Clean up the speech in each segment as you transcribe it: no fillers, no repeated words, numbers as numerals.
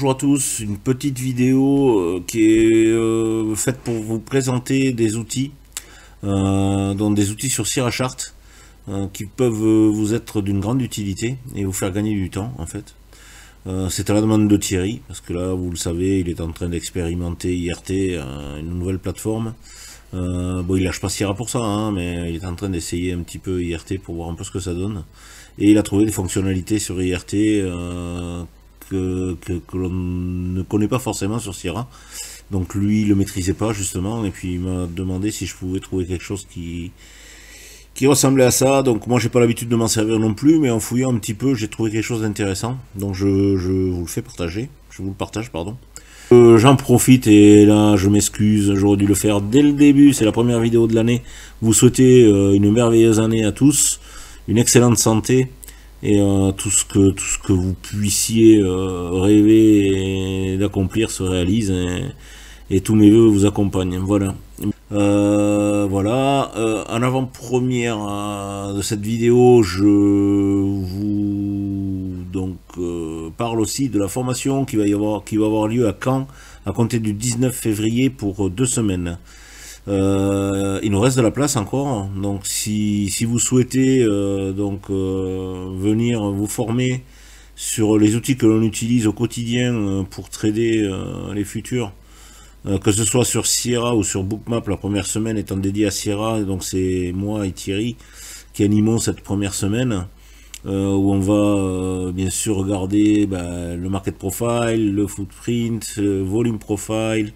bonjour à tous, une petite vidéo qui est faite pour vous présenter des outils, donc des outils sur Sierra Chart qui peuvent vous être d'une grande utilité et vous faire gagner du temps en fait. C'est à la demande de Thierry, parce que là vous le savez, il est en train d'expérimenter IRT, une nouvelle plateforme. Bon, il lâche pas Sierra pour ça, hein, mais il est en train d'essayer un petit peu IRT pour voir un peu ce que ça donne. Et il a trouvé des fonctionnalités sur IRT que l'on ne connaît pas forcément sur Sierra. Donc lui, il le maîtrisait pas justement, et puis il m'a demandé si je pouvais trouver quelque chose qui ressemblait à ça. Donc moi, j'ai pas l'habitude de m'en servir non plus, mais en fouillant un petit peu, j'ai trouvé quelque chose d'intéressant. Donc je vous le fais partager, je vous le partage, pardon. J'en profite et là je m'excuse, j'aurais dû le faire dès le début, c'est la première vidéo de l'année. Vous souhaitez une merveilleuse année à tous, une excellente santé et tout ce que vous puissiez rêver d'accomplir se réalise et tous mes voeux vous accompagnent. Voilà. Voilà. En avant-première de cette vidéo, je vous parle aussi de la formation qui va avoir lieu à Caen à compter du 19 février pour 2 semaines. Il nous reste de la place encore, donc si vous souhaitez venir vous former sur les outils que l'on utilise au quotidien pour trader les futurs, que ce soit sur Sierra ou sur Bookmap, la première semaine étant dédiée à Sierra, donc c'est moi et Thierry qui animons cette première semaine, où on va bien sûr regarder le market profile, le footprint, le volume profile,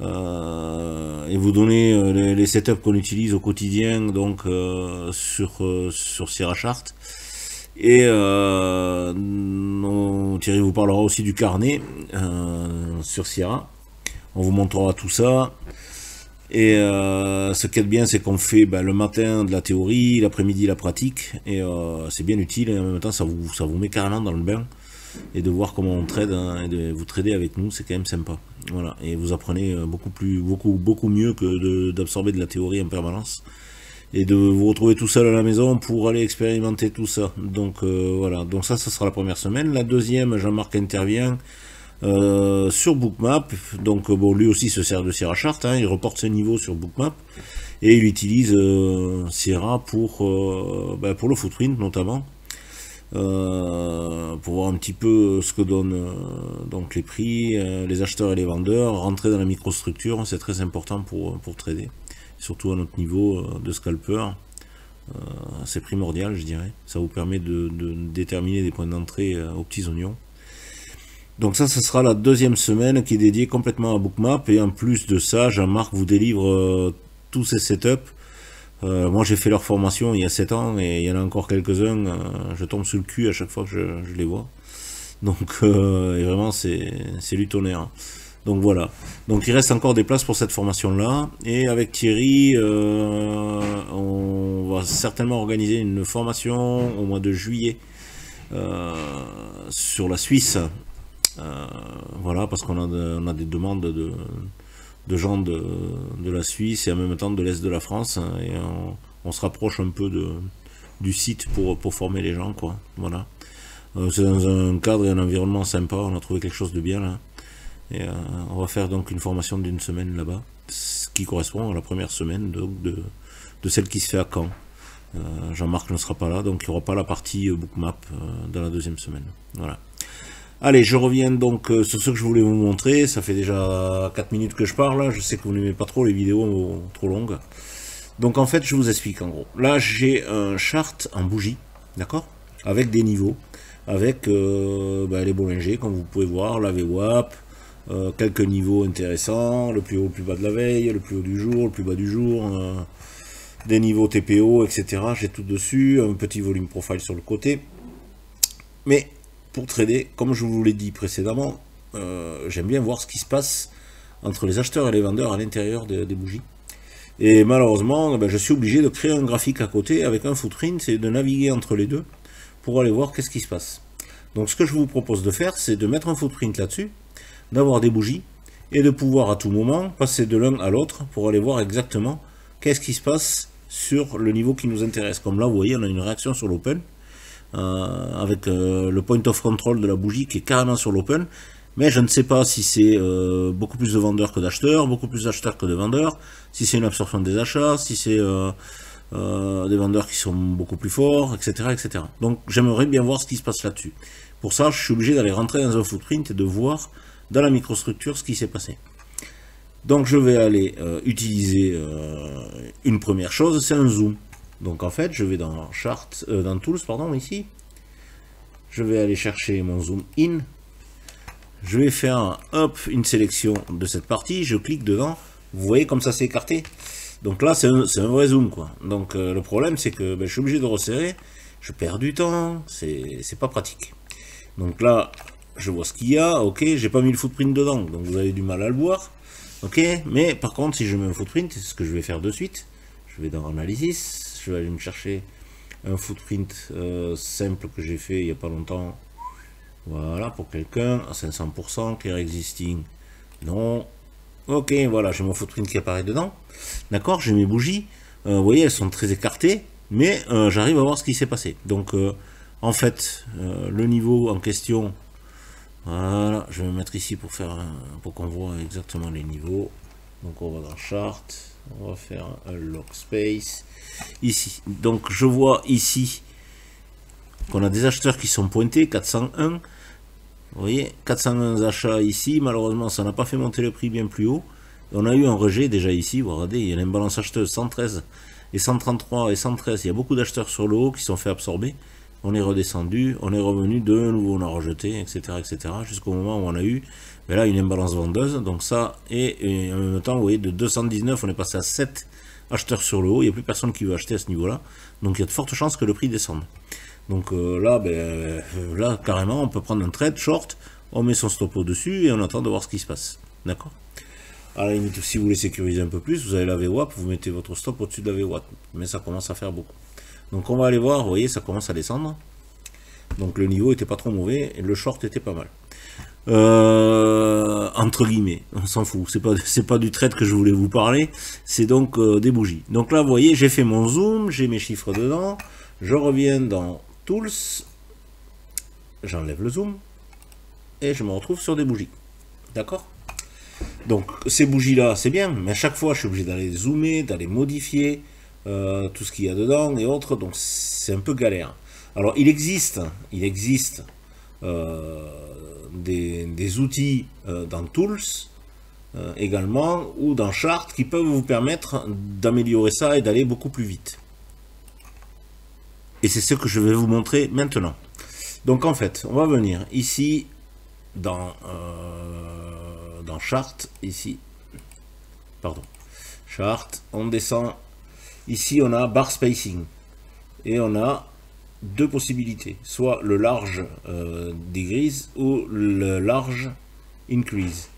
et vous donner les setups qu'on utilise au quotidien donc sur Sierra Chart. Et Thierry vous parlera aussi du carnet sur Sierra. On vous montrera tout ça. Et ce qui est bien, c'est qu'on fait le matin de la théorie, l'après-midi la pratique, et c'est bien utile, et en même temps ça vous met carrément dans le bain, et de voir comment on trade, hein, et de vous trader avec nous, c'est quand même sympa. Voilà, et vous apprenez beaucoup mieux que d'absorber de la théorie en permanence, et de vous retrouver tout seul à la maison pour aller expérimenter tout ça. Donc voilà, donc ça sera la première semaine. La deuxième, Jean-Marc intervient sur Bookmap, donc bon, lui aussi se sert de Sierra Chart, hein, il reporte ses niveaux sur Bookmap et il utilise Sierra pour le footprint notamment, pour voir un petit peu ce que donnent donc les prix, les acheteurs et les vendeurs, rentrer dans la microstructure, c'est très important pour trader, surtout à notre niveau de scalper. C'est primordial, je dirais, ça vous permet de déterminer des points d'entrée aux petits oignons. Donc ça, ce sera la deuxième semaine qui est dédiée complètement à Bookmap, et en plus de ça, Jean-Marc vous délivre tous ces setups. Moi j'ai fait leur formation il y a 7 ans, et il y en a encore quelques-uns, je tombe sous le cul à chaque fois que je les vois. Donc et vraiment c'est du tonnerre. Donc voilà, donc il reste encore des places pour cette formation là, et avec Thierry on va certainement organiser une formation au mois de juillet sur la Suisse. Voilà, parce qu'on a des demandes de gens de la Suisse et en même temps de l'Est de la France, hein, et on se rapproche un peu du site pour former les gens, quoi. Voilà, c'est dans un cadre et un environnement sympa, on a trouvé quelque chose de bien là, et on va faire donc une formation d'une semaine là-bas, ce qui correspond à la première semaine de celle qui se fait à Caen. Jean-Marc ne sera pas là, donc il n'y aura pas la partie Bookmap dans la deuxième semaine. Voilà. Allez, je reviens donc sur ce que je voulais vous montrer. Ça fait déjà 4 minutes que je parle. Je sais que vous n'aimez pas trop les vidéos trop longues. Donc en fait, je vous explique en gros. Là, j'ai un chart en bougie, d'accord, avec des niveaux, avec les Bollinger, comme vous pouvez voir, la VWAP, quelques niveaux intéressants, le plus haut, le plus bas de la veille, le plus haut du jour, le plus bas du jour, des niveaux TPO, etc. J'ai tout dessus, un petit volume profile sur le côté. Mais pour trader, comme je vous l'ai dit précédemment, j'aime bien voir ce qui se passe entre les acheteurs et les vendeurs à l'intérieur des bougies. Et malheureusement, je suis obligé de créer un graphique à côté avec un footprint et de naviguer entre les deux pour aller voir qu'est-ce qui se passe. Donc ce que je vous propose de faire, c'est de mettre un footprint là-dessus, d'avoir des bougies et de pouvoir à tout moment passer de l'un à l'autre pour aller voir exactement qu'est-ce qui se passe sur le niveau qui nous intéresse. Comme là, vous voyez, on a une réaction sur l'open, avec le point of control de la bougie qui est carrément sur l'open, Mais je ne sais pas si c'est beaucoup plus de vendeurs que d'acheteurs, beaucoup plus d'acheteurs que de vendeurs, si c'est une absorption des achats, si c'est des vendeurs qui sont beaucoup plus forts, etc. etc. Donc j'aimerais bien voir ce qui se passe là-dessus. Pour ça, je suis obligé d'aller rentrer dans un footprint et de voir dans la microstructure ce qui s'est passé. Donc je vais aller utiliser une première chose, c'est un zoom. Donc en fait, je vais dans Chart, dans Tools, pardon, ici. Je vais aller chercher mon zoom in. Je vais faire hop, une sélection de cette partie, je clique dedans. Vous voyez comme ça s'est écarté. Donc là, c'est un vrai zoom, quoi. Donc le problème, c'est que je suis obligé de resserrer. Je perds du temps, c'est pas pratique. Donc là, je vois ce qu'il y a. Ok, j'ai pas mis le footprint dedans, donc vous avez du mal à le voir. Ok, mais par contre, si je mets un footprint, c'est ce que je vais faire de suite. Je vais dans Analysis, je vais aller me chercher un footprint simple que j'ai fait il n'y a pas longtemps. Voilà, pour quelqu'un, à 500%, clear existing, non. Ok, voilà, j'ai mon footprint qui apparaît dedans. D'accord, j'ai mes bougies. Vous voyez, elles sont très écartées, mais j'arrive à voir ce qui s'est passé. Donc, en fait, le niveau en question, voilà, je vais me mettre ici pour pour qu'on voit exactement les niveaux. Donc, on va dans Chart, on va faire un lock space. Ici, donc je vois ici qu'on a des acheteurs qui sont pointés, 401. Vous voyez, 401 achats ici, malheureusement ça n'a pas fait monter le prix bien plus haut. On a eu un rejet déjà ici, vous regardez, il y a l'imbalance acheteuse 113 et 133 et 113, il y a beaucoup d'acheteurs sur le haut qui sont fait absorber. On est redescendu, on est revenu, de nouveau on a rejeté, etc. etc. jusqu'au moment où on a eu là une imbalance vendeuse. Donc ça, et en même temps, vous voyez, de 219, on est passé à 7 acheteurs sur le haut, il n'y a plus personne qui veut acheter à ce niveau-là. Donc il y a de fortes chances que le prix descende. Donc là, là, carrément, on peut prendre un trade short, on met son stop au-dessus et on attend de voir ce qui se passe. D'accord? À la limite, si vous voulez sécuriser un peu plus, vous avez la VWAP, vous mettez votre stop au-dessus de la VWAP. Mais ça commence à faire beaucoup. Donc on va aller voir, vous voyez, ça commence à descendre. Donc le niveau était pas trop mauvais et le short était pas mal. Entre guillemets, on s'en fout, c'est pas du trade que je voulais vous parler, c'est donc des bougies. Donc là, vous voyez, j'ai fait mon zoom, j'ai mes chiffres dedans, je reviens dans Tools, j'enlève le zoom et je me retrouve sur des bougies. D'accord? Donc ces bougies là c'est bien, mais à chaque fois je suis obligé d'aller zoomer, d'aller modifier tout ce qu'il y a dedans et autres, donc c'est un peu galère. Alors il existe des outils dans Tools également ou dans Chart qui peuvent vous permettre d'améliorer ça et d'aller beaucoup plus vite. Et c'est ce que je vais vous montrer maintenant. Donc en fait, on va venir ici dans Chart, ici, pardon, Chart, on descend, ici on a bar spacing, et on a deux possibilités, soit le large decrease ou le large increase.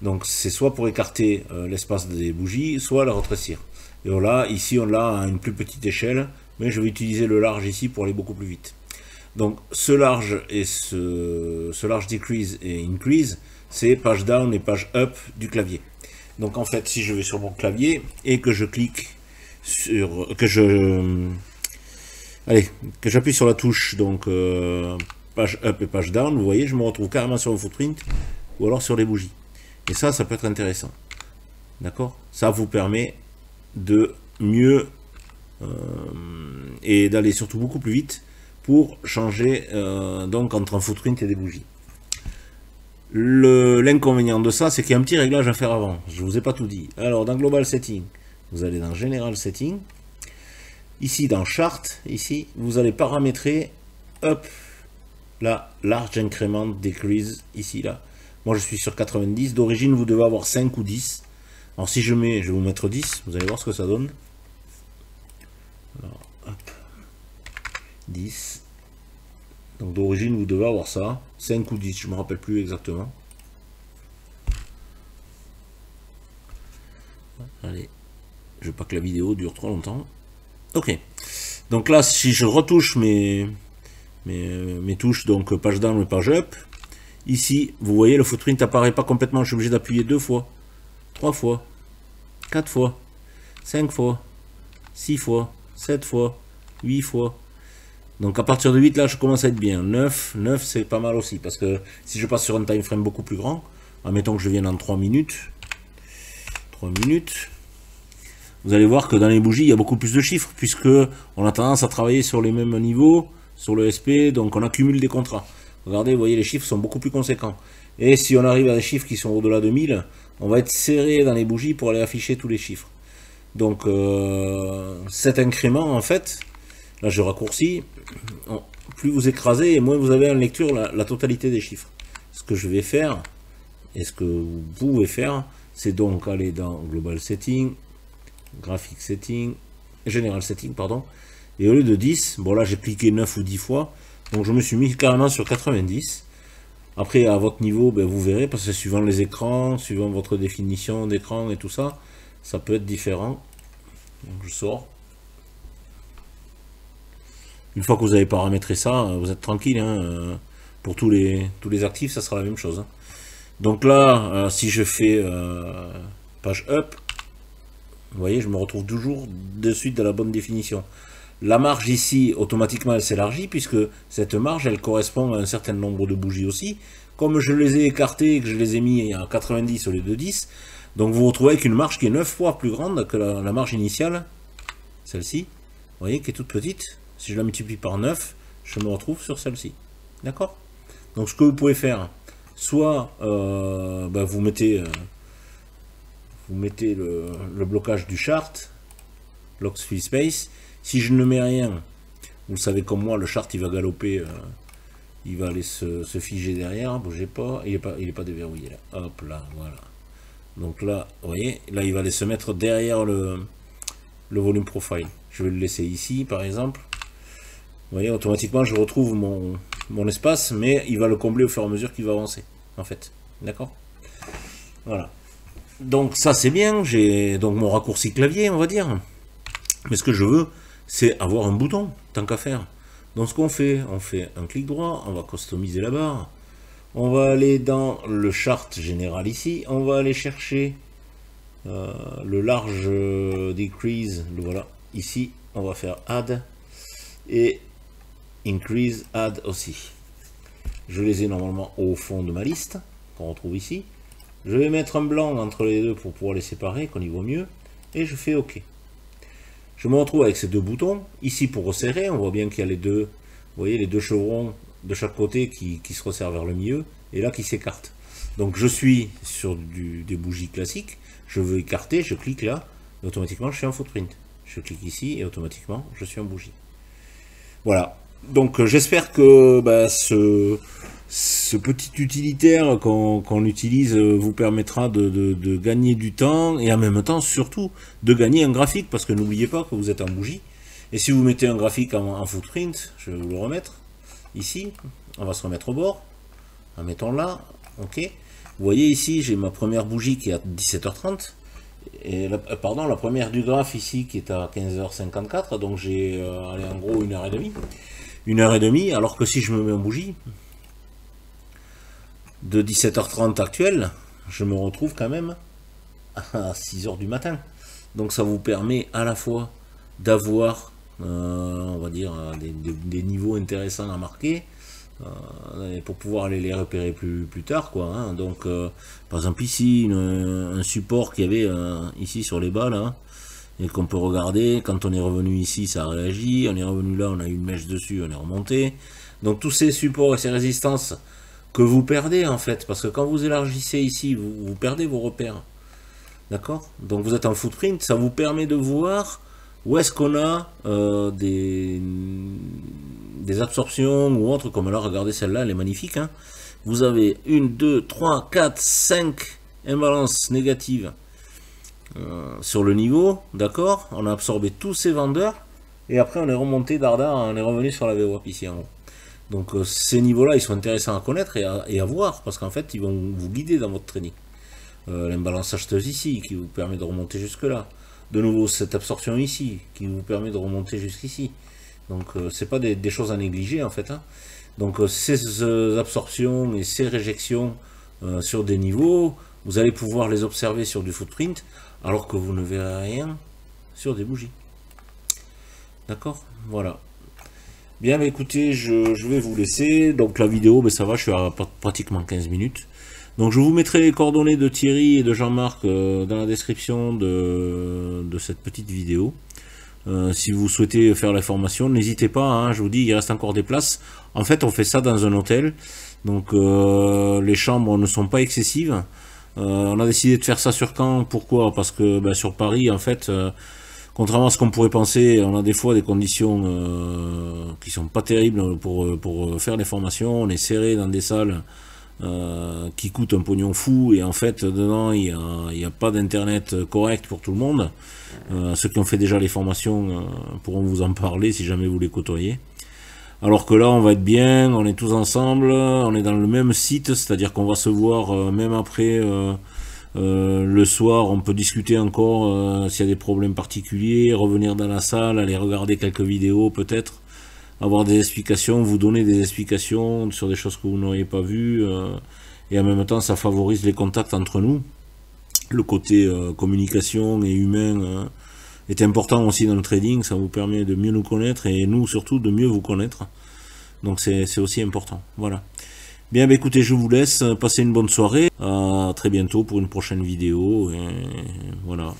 Donc c'est soit pour écarter l'espace des bougies, soit la rétrécir. Et voilà, ici on l'a à une plus petite échelle, mais je vais utiliser le large ici pour aller beaucoup plus vite. Donc ce large et ce large decrease et increase, c'est page down et page up du clavier. Donc en fait, si je vais sur mon clavier et que je clique sur, que j'appuie sur la touche donc page up et page down, vous voyez, je me retrouve carrément sur le footprint ou alors sur les bougies. Et ça peut être intéressant. D'accord? Ça vous permet de mieux et d'aller surtout beaucoup plus vite pour changer donc entre un footprint et des bougies. L'inconvénient de ça, c'est qu'il y a un petit réglage à faire avant. Je vous ai pas tout dit. Alors dans Global Setting, vous allez dans General Setting. Ici dans Chart, ici, vous allez paramétrer up la Large Increment Decrease, ici là. Moi je suis sur 90, d'origine vous devez avoir 5 ou 10. Alors si je vais vous mettre 10, vous allez voir ce que ça donne. Alors, hop, 10. Donc d'origine vous devez avoir ça, 5 ou 10, je ne me rappelle plus exactement. Allez, je veux pas que la vidéo dure trop longtemps. Ok, donc là si je retouche mes touches, donc page down et page up, ici vous voyez le footprint apparaît pas complètement, je suis obligé d'appuyer 2 fois, 3 fois, 4 fois, 5 fois, 6 fois, 7 fois, 8 fois, Donc à partir de 8, là, je commence à être bien. 9 c'est pas mal aussi, parce que si je passe sur un time frame beaucoup plus grand, admettons que je vienne en 3 minutes, vous allez voir que dans les bougies, il y a beaucoup plus de chiffres, puisque on a tendance à travailler sur les mêmes niveaux, sur le SP, donc on accumule des contrats. Regardez, vous voyez, les chiffres sont beaucoup plus conséquents. Et si on arrive à des chiffres qui sont au-delà de 1000, on va être serré dans les bougies pour aller afficher tous les chiffres. Donc cet incrément, en fait, là je raccourcis, plus vous écrasez et moins vous avez en lecture la totalité des chiffres. Ce que je vais faire, et ce que vous pouvez faire, c'est donc aller dans Global Setting, Graphic Setting, General Setting, pardon, et au lieu de 10, bon là j'ai cliqué 9 ou 10 fois, donc je me suis mis carrément sur 90. Après, à votre niveau, ben, vous verrez, parce que suivant les écrans, suivant votre définition d'écran et tout ça, ça peut être différent. Donc je sors. Une fois que vous avez paramétré ça, vous êtes tranquille. Hein, pour tous les actifs, ça sera la même chose. Hein. Donc là, si je fais page up, vous voyez, je me retrouve toujours de suite dans la bonne définition. La marge ici, automatiquement, elle s'élargit, puisque cette marge, elle correspond à un certain nombre de bougies aussi. Comme je les ai écartées et que je les ai mis à 90 au lieu de 10, donc vous vous retrouvez avec une marge qui est 9 fois plus grande que la marge initiale, celle-ci, vous voyez, qui est toute petite. Si je la multiplie par 9, je me retrouve sur celle-ci. D'accord? Donc ce que vous pouvez faire, soit vous mettez le blocage du chart, lock free space. Si je ne mets rien, vous le savez comme moi, le chart il va galoper, il va aller se figer derrière, bougez pas, il est pas déverrouillé là. Hop là, voilà. Donc là, vous voyez, là il va aller se mettre derrière le volume profile. Je vais le laisser ici par exemple. Vous voyez, automatiquement je retrouve mon espace, mais il va le combler au fur et à mesure qu'il va avancer, en fait. D'accord? Voilà. Donc ça c'est bien, j'ai donc mon raccourci clavier, on va dire. Mais ce que je veux, c'est avoir un bouton, tant qu'à faire. Donc ce qu'on fait, on fait un clic droit, on va customiser la barre. On va aller dans le chart général ici, on va aller chercher le large decrease, le voilà, ici, on va faire add et increase add aussi. Je les ai normalement au fond de ma liste, qu'on retrouve ici. Je vais mettre un blanc entre les deux pour pouvoir les séparer, qu'on y voit mieux, et je fais OK. Je me retrouve avec ces deux boutons, ici pour resserrer, on voit bien qu'il y a les deux, vous voyez, les deux chevrons de chaque côté qui se resserrent vers le milieu, et là qui s'écartent. Donc je suis sur des bougies classiques, je veux écarter, je clique là, et automatiquement je suis en footprint. Je clique ici, et automatiquement je suis en bougie. Voilà, donc j'espère que ce petit utilitaire qu'on utilise vous permettra de gagner du temps et en même temps surtout de gagner un graphique, parce que n'oubliez pas que vous êtes en bougie, et si vous mettez un graphique en footprint, je vais vous le remettre ici, on va se remettre au bord, en mettant là, ok, vous voyez ici j'ai ma première bougie qui est à 17h30, et la première du graphe ici qui est à 15h54, donc j'ai en gros 1h30, 1h30, alors que si je me mets en bougie de 17h30 actuelle, je me retrouve quand même à 6h du matin. Donc ça vous permet à la fois d'avoir, on va dire, des niveaux intéressants à marquer, pour pouvoir aller les repérer plus tard, quoi. Hein. Donc, par exemple ici, un support qu'il y avait ici sur les bas, là, et qu'on peut regarder, quand on est revenu ici, ça réagit, on est revenu là, on a eu une mèche dessus, on est remonté. Donc tous ces supports et ces résistances que vous perdez en fait, parce que quand vous élargissez ici, vous perdez vos repères. D'accord? Donc vous êtes en footprint, ça vous permet de voir où est-ce qu'on a des absorptions ou autres, comme là, regardez celle-là, elle est magnifique. Hein. Vous avez 1, 2, 3, 4, 5 imbalances négatives sur le niveau, d'accord? On a absorbé tous ces vendeurs, et après on est remonté d'Arda, on est revenu sur la VWAP ici en haut. Donc ces niveaux-là, ils sont intéressants à connaître et à voir, parce qu'en fait, ils vont vous guider dans votre trading. L'imbalance acheteuse ici, qui vous permet de remonter jusque-là. De nouveau, cette absorption ici, qui vous permet de remonter jusqu'ici. Donc c'est pas des choses à négliger, en fait. Hein. Donc ces absorptions et ces réjections sur des niveaux, vous allez pouvoir les observer sur du footprint, alors que vous ne verrez rien sur des bougies. D'accord? Voilà. Bien, bah, écoutez, je vais vous laisser. Donc la vidéo, ça va, je suis à pratiquement 15 minutes. Donc je vous mettrai les coordonnées de Thierry et de Jean-Marc dans la description de cette petite vidéo. Si vous souhaitez faire la formation, n'hésitez pas, hein, je vous dis, il reste encore des places. En fait, on fait ça dans un hôtel, donc les chambres ne sont pas excessives. On a décidé de faire ça sur Caen, pourquoi? Parce que sur Paris, en fait, contrairement à ce qu'on pourrait penser, on a des fois des conditions qui sont pas terribles pour faire les formations. On est serré dans des salles qui coûtent un pognon fou, et en fait dedans il y a pas d'internet correct pour tout le monde. Ceux qui ont fait déjà les formations pourront vous en parler si jamais vous les côtoyez. Alors que là on va être bien, on est tous ensemble, on est dans le même site, c'est à dire qu'on va se voir même après le soir. On peut discuter encore s'il y a des problèmes particuliers, revenir dans la salle, aller regarder quelques vidéos peut-être, avoir des explications, vous donner des explications sur des choses que vous n'auriez pas vues, et en même temps ça favorise les contacts entre nous. Le côté communication et humain est important aussi dans le trading, ça vous permet de mieux nous connaître, et nous surtout de mieux vous connaître, donc c'est aussi important. Voilà. Bien, écoutez, je vous laisse, passer une bonne soirée, à très bientôt pour une prochaine vidéo, et voilà.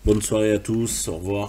Bonne soirée à tous, au revoir.